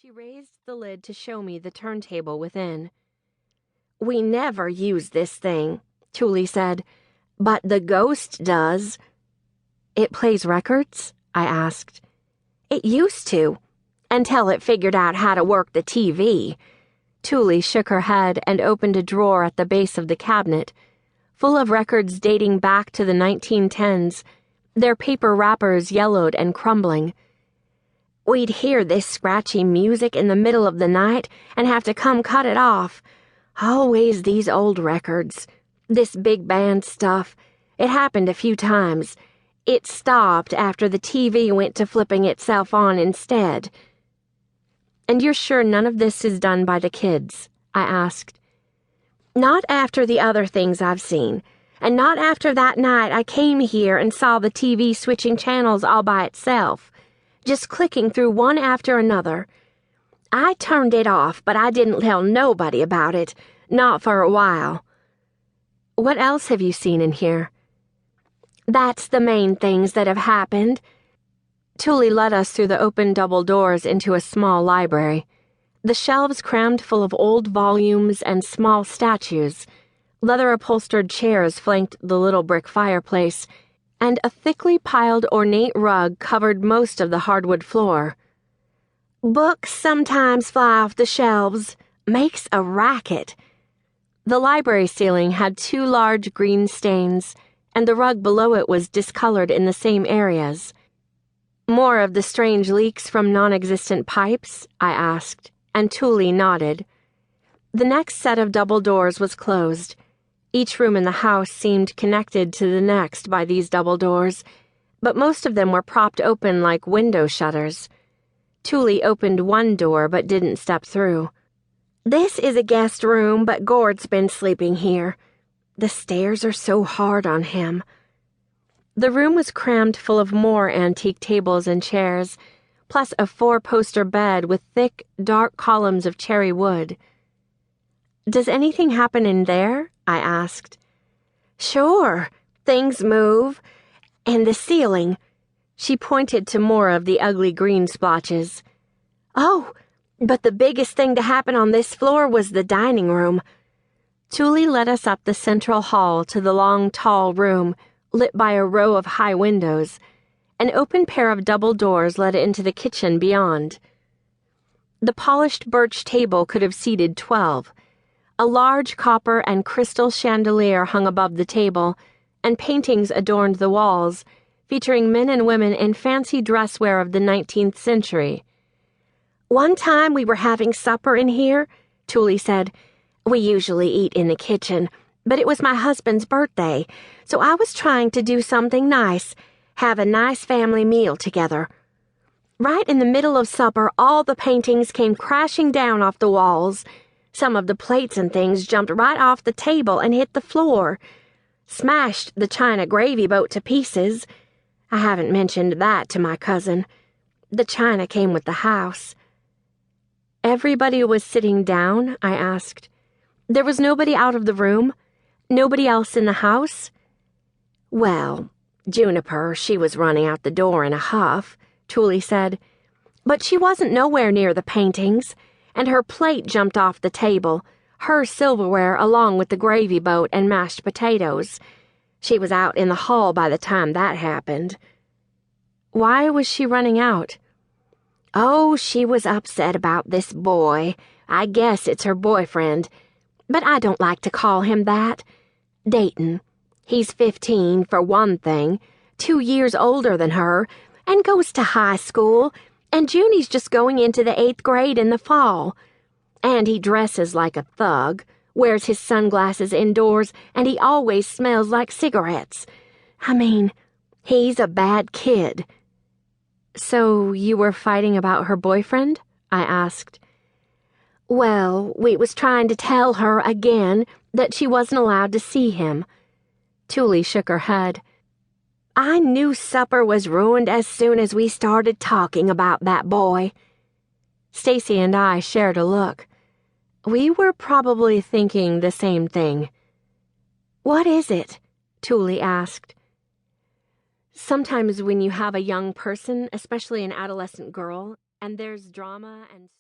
She raised the lid to show me the turntable within. "We never use this thing," Thule said, "but the ghost does." "It plays records?" I asked. "It used to, until it figured out how to work the TV." Thule shook her head and opened a drawer at the base of the cabinet, full of records dating back to the 1910s, their paper wrappers yellowed and crumbling. "We'd hear this scratchy music in the middle of the night and have to come cut it off. Always these old records. This big band stuff. It happened a few times. It stopped after the TV went to flipping itself on instead." "And you're sure none of this is done by the kids?" I asked. "Not after the other things I've seen, and not after that night I came here and saw the TV switching channels all by itself, just clicking through one after another. I turned it off, but I didn't tell nobody about it, not for a while." "What else have you seen in here?" "That's the main things that have happened." Thule led us through the open double doors into a small library, the shelves crammed full of old volumes and small statues. Leather-upholstered chairs flanked the little brick fireplace, and a thickly piled ornate rug covered most of the hardwood floor. "Books sometimes fly off the shelves. Makes a racket." The library ceiling had 2 large green stains, and the rug below it was discolored in the same areas. "More of the strange leaks from non-existent pipes?" I asked, and Thule nodded. The next set of double doors was closed. Each room in the house seemed connected to the next by these double doors, but most of them were propped open like window shutters. Thule opened one door but didn't step through. "This is a guest room, but Gord's been sleeping here. The stairs are so hard on him." The room was crammed full of more antique tables and chairs, plus a 4-poster bed with thick, dark columns of cherry wood. "Does anything happen in there?" I asked. "Sure, things move. And the ceiling." She pointed to more of the ugly green splotches. "Oh, but the biggest thing to happen on this floor was the dining room." Thule led us up the central hall to the long, tall room, lit by a row of high windows. An open pair of double doors led into the kitchen beyond. The polished birch table could have seated 12. A large copper and crystal chandelier hung above the table, and paintings adorned the walls, featuring men and women in fancy dresswear of the 19th century. "One time we were having supper in here," Thule said. "We usually eat in the kitchen, but it was my husband's birthday, so I was trying to do something nice, have a nice family meal together. Right in the middle of supper, all the paintings came crashing down off the walls. Some of the plates and things jumped right off the table and hit the floor. Smashed the china gravy boat to pieces. I haven't mentioned that to my cousin. The china came with the house." "Everybody was sitting down?" I asked. "There was nobody out of the room? Nobody else in the house?" "Well, Juniper, she was running out the door in a huff," Thule said. "But she wasn't nowhere near the paintings, and her plate jumped off the table, her silverware along with the gravy boat and mashed potatoes. She was out in the hall by the time that happened." "Why was she running out?" "Oh, she was upset about this boy. I guess it's her boyfriend, but I don't like to call him that. Dayton. He's 15, for one thing, 2 years older than her, and goes to high school, and Junie's just going into the 8th grade in the fall. And he dresses like a thug, wears his sunglasses indoors, and he always smells like cigarettes. I mean, he's a bad kid." "So you were fighting about her boyfriend?" I asked. "Well, we was trying to tell her again that she wasn't allowed to see him." Thule shook her head. "I knew supper was ruined as soon as we started talking about that boy." Stacy and I shared a look. We were probably thinking the same thing. "What is it?" Thule asked. "Sometimes when you have a young person, especially an adolescent girl, and there's drama and